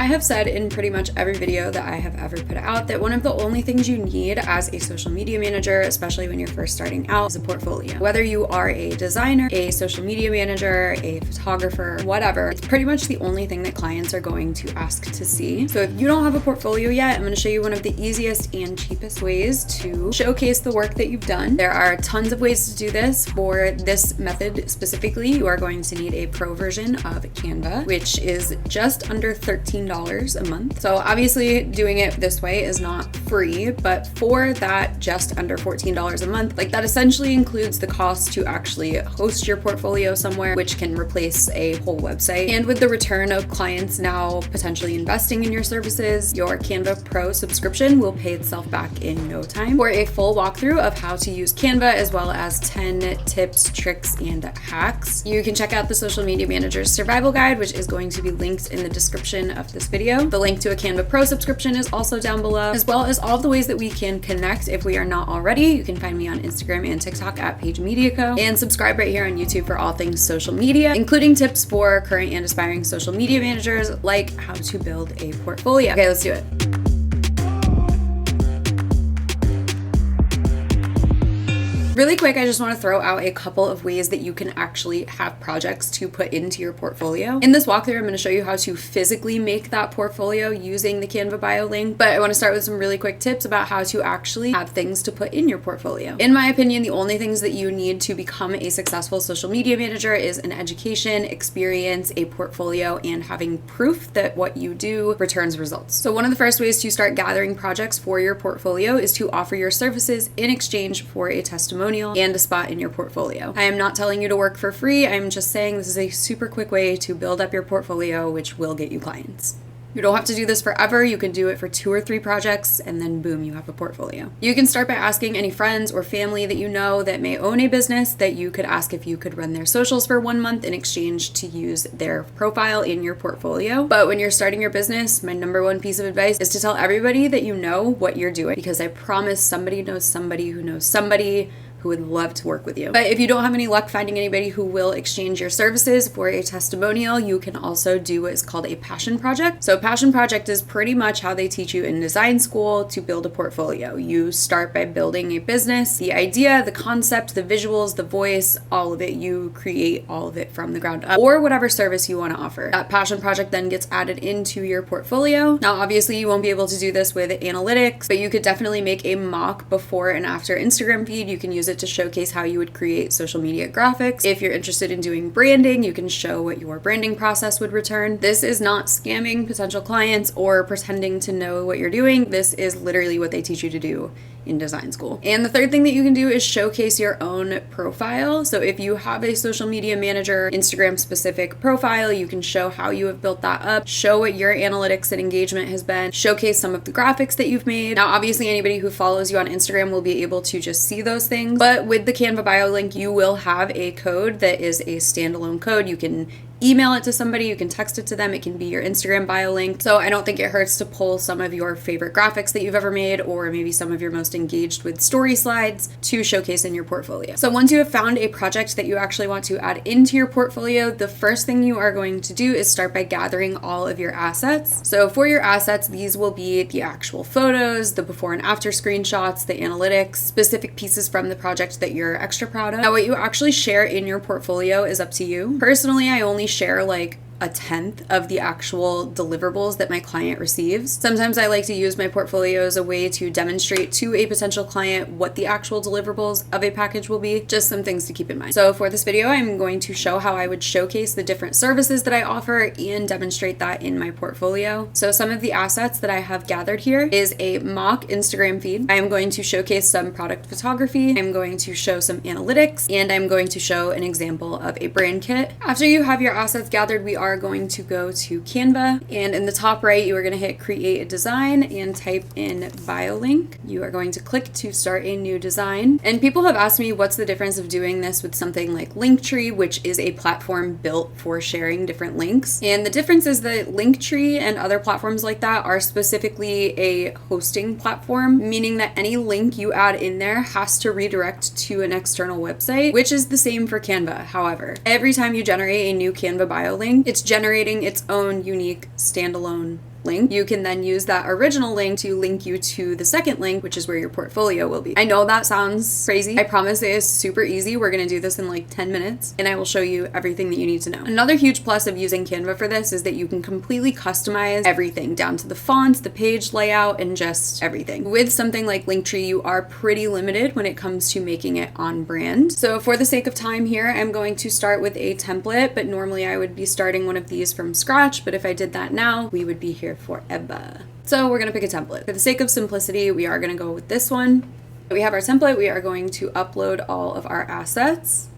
have said in pretty much every video that I have ever put out that one of the only things you need as a social media manager, especially when you're first starting out, is a portfolio. Whether you are a designer, a social media manager, a photographer, whatever, it's pretty much the only thing that clients are going to ask to see. So if you don't have a portfolio yet, I'm going to show you one of the easiest and cheapest ways to showcase the work that you've done. There are tons of ways to do this. For this method specifically, you are going to need a pro version of Canva, which is just under $13 a month. So obviously doing it this way is not free, but for that just under $14 a month, like that essentially includes the cost to actually host your portfolio somewhere, which can replace a whole website. And with the return of clients now potentially investing in your services, your Canva Pro subscription will pay itself back in no time. For a full walkthrough of how to use Canva, as well as 10 tips, tricks, and hacks, you can check out the Social Media Manager's Survival Guide, which is going to be linked in the description of this video. The link to a Canva Pro subscription is also down below, as well as all of the ways that we can connect if we are not already. You can find me on Instagram and TikTok at Paige Media Co. And subscribe right here on YouTube for all things social media, including tips for current and aspiring social media managers, like how to build a portfolio. Okay, let's do it. Really quick, I just want to throw out a couple of ways that you can actually have projects to put into your portfolio. In this walkthrough, I'm going to show you how to physically make that portfolio using the Canva bio link, but I want to start with some really quick tips about how to actually have things to put in your portfolio. In my opinion, the only things that you need to become a successful social media manager is an education, experience, a portfolio, and having proof that what you do returns results. So one of the first ways to start gathering projects for your portfolio is to offer your services in exchange for a testimonial and a spot in your portfolio. I am not telling you to work for free. I'm just saying this is a super quick way to build up your portfolio, which will get you clients. You don't have to do this forever. You can do it for 2 or 3 projects and then boom, you have a portfolio. You can start by asking any friends or family that you know that may own a business that you could ask if you could run their socials for 1 month in exchange to use their profile in your portfolio. But when you're starting your business, my number one piece of advice is to tell everybody that you know what you're doing, because I promise somebody knows somebody who knows somebody who would love to work with you. But if you don't have any luck finding anybody who will exchange your services for a testimonial, you can also do what is called a passion project. So a passion project is pretty much how they teach you in design school to build a portfolio. You start by building a business, the idea, the concept, the visuals, the voice, all of it. You create all of it from the ground up, or whatever service you want to offer. That passion project then gets added into your portfolio. Now, obviously you won't be able to do this with analytics, but you could definitely make a mock before and after Instagram feed. You can use it to showcase how you would create social media graphics. If you're interested in doing branding, you can show what your branding process would return. This is not scamming potential clients or pretending to know what you're doing. This is literally what they teach you to do in design school. And the third thing that you can do is showcase your own profile. So if you have a social media manager, Instagram specific profile, you can show how you have built that up, show what your analytics and engagement has been, showcase some of the graphics that you've made. Now, obviously anybody who follows you on Instagram will be able to just see those things, but with the Canva bio link, you will have a code that is a standalone code. You can email it to somebody, you can text it to them, it can be your Instagram bio link. So I don't think it hurts to pull some of your favorite graphics that you've ever made, or maybe some of your most engaged with story slides, to showcase in your portfolio. So once you have found a project that you actually want to add into your portfolio, the first thing you are going to do is start by gathering all of your assets. So for your assets, these will be the actual photos, the before and after screenshots, the analytics, specific pieces from the project that you're extra proud of. Now, what you actually share in your portfolio is up to you. Personally, I only share like a 1/10 of the actual deliverables that my client receives. Sometimes I like to use my portfolio as a way to demonstrate to a potential client what the actual deliverables of a package will be. Just some things to keep in mind. So for this video, I'm going to show how I would showcase the different services that I offer and demonstrate that in my portfolio. So some of the assets that I have gathered here is a mock Instagram feed. I am going to showcase some product photography. I'm going to show some analytics, and I'm going to show an example of a brand kit. After you have your assets gathered, we are going to go to Canva, and in the top right, you are going to hit create a design and type in bio link. You are going to click to start a new design. And people have asked me what's the difference of doing this with something like Linktree, which is a platform built for sharing different links. And the difference is that Linktree and other platforms like that are specifically a hosting platform, meaning that any link you add in there has to redirect to an external website, which is the same for Canva. However, every time you generate a new Canva bio link, it's generating its own unique standalone link, you can then use that original link to link you to the second link, which is where your portfolio will be. I know that sounds crazy. I promise it is super easy. We're going to do this in like 10 minutes and I will show you everything that you need to know. Another huge plus of using Canva for this is that you can completely customize everything down to the fonts, the page layout, and just everything. With something like Linktree, you are pretty limited when it comes to making it on brand. So for the sake of time here, I'm going to start with a template, but normally I would be starting one of these from scratch. But if I did that now, we would be here forever. So we're going to pick a template. For the sake of simplicity, we are going to go with this one. We have our template. We are going to upload all of our assets.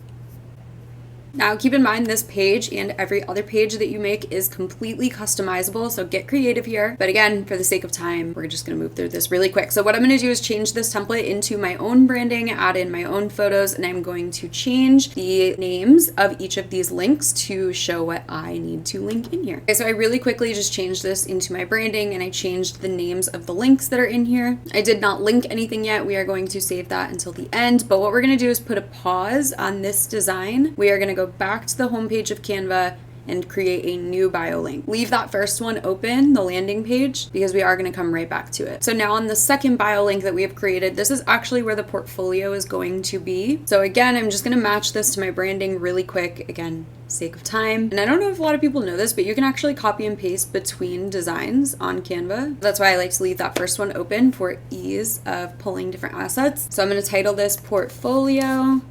Now keep in mind this page and every other page that you make is completely customizable, so get creative here. But again, for the sake of time, we're just going to move through this really quick. So what I'm going to do is change this template into my own branding, add in my own photos, and I'm going to change the names of each of these links to show what I need to link in here. Okay, so I really quickly just changed this into my branding and I changed the names of the links that are in here. I did not link anything yet. We are going to save that until the end. But what we're going to do is put a pause on this design. We are going to go back to the homepage of Canva and create a new bio link. Leave that first one open, the landing page, because we are going to come right back to it. So now on the second bio link that we have created, this is actually where the portfolio is going to be. So again, I'm just going to match this to my branding really quick, again, sake of time. And I don't know if a lot of people know this, but you can actually copy and paste between designs on Canva. That's why I like to leave that first one open for ease of pulling different assets. So I'm going to title this portfolio.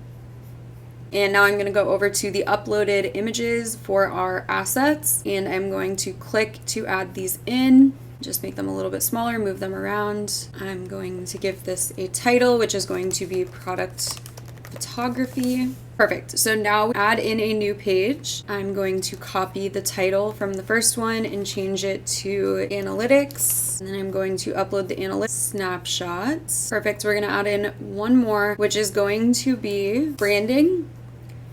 And now I'm going to go over to the uploaded images for our assets, and I'm going to click to add these in. Just make them a little bit smaller, move them around. I'm going to give this a title, which is going to be product photography. Perfect. So now add in a new page. I'm going to copy the title from the first one and change it to analytics. And then I'm going to upload the analytics snapshots. Perfect. We're going to add in one more, which is going to be branding.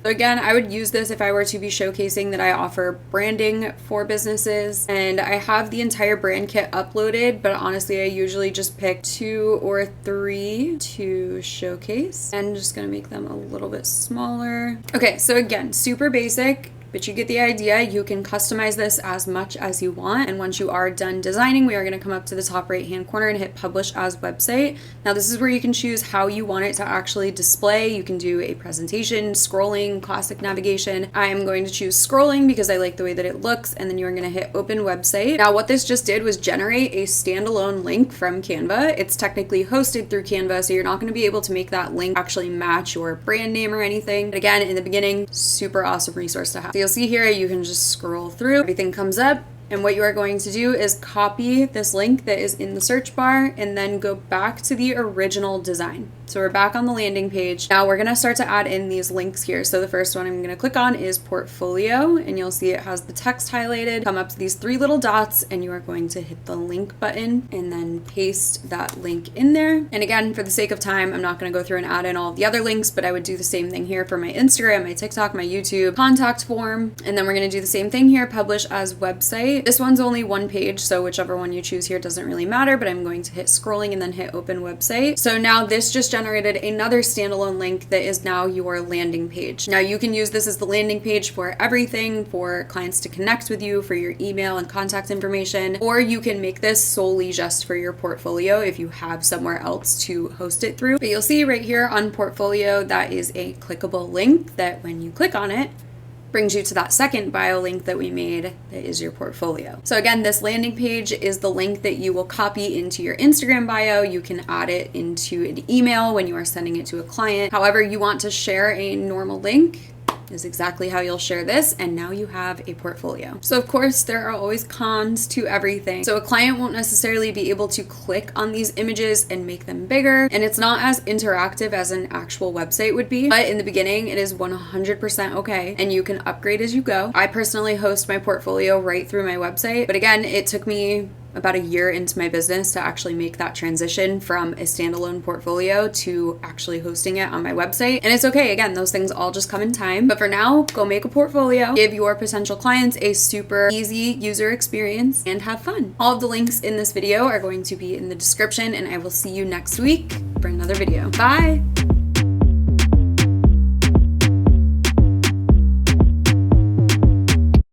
So again, I would use this if I were to be showcasing that I offer branding for businesses, and I have the entire brand kit uploaded, but honestly, I usually just pick 2 or 3 to showcase and just gonna make them a little bit smaller. Okay, so again, super basic. But you get the idea. You can customize this as much as you want. And once you are done designing, we are going to come up to the top right hand corner and hit publish as website. Now this is where you can choose how you want it to actually display. You can do a presentation, scrolling, classic navigation. I am going to choose scrolling because I like the way that it looks. And then you're going to hit open website. Now what this just did was generate a standalone link from Canva. It's technically hosted through Canva, so you're not going to be able to make that link actually match your brand name or anything. But again, in the beginning, super awesome resource to have. So you'll see here, you can just scroll through, everything comes up. And what you are going to do is copy this link that is in the search bar and then go back to the original design. So we're back on the landing page. Now we're going to start to add in these links here. So the first one I'm going to click on is portfolio, and you'll see it has the text highlighted. Come up to these 3 little dots and you are going to hit the link button and then paste that link in there. And again, for the sake of time, I'm not going to go through and add in all of the other links, but I would do the same thing here for my Instagram, my TikTok, my YouTube, contact form. And then we're going to do the same thing here, publish as website. This one's only one page, so whichever one you choose here doesn't really matter, but I'm going to hit scrolling and then hit open website. So now this just generated another standalone link that is now your landing page. Now you can use this as the landing page for everything, for clients to connect with you, for your email and contact information, or you can make this solely just for your portfolio if you have somewhere else to host it through. But you'll see right here on portfolio, that is a clickable link that when you click on it, brings you to that second bio link that we made that is your portfolio. So again, this landing page is the link that you will copy into your Instagram bio. You can add it into an email when you are sending it to a client. However you want to share a normal link is exactly how you'll share this, and now you have a portfolio. So of course there are always cons to everything. So a client won't necessarily be able to click on these images and make them bigger, and it's not as interactive as an actual website would be, but in the beginning it is 100% okay, and you can upgrade as you go. I personally host my portfolio right through my website, but again, it took me about a year into my business to actually make that transition from a standalone portfolio to actually hosting it on my website. And it's okay, again, those things all just come in time. But for now, go make a portfolio, give your potential clients a super easy user experience, and have fun. All of the links in this video are going to be in the description, and I will see you next week for another video. Bye!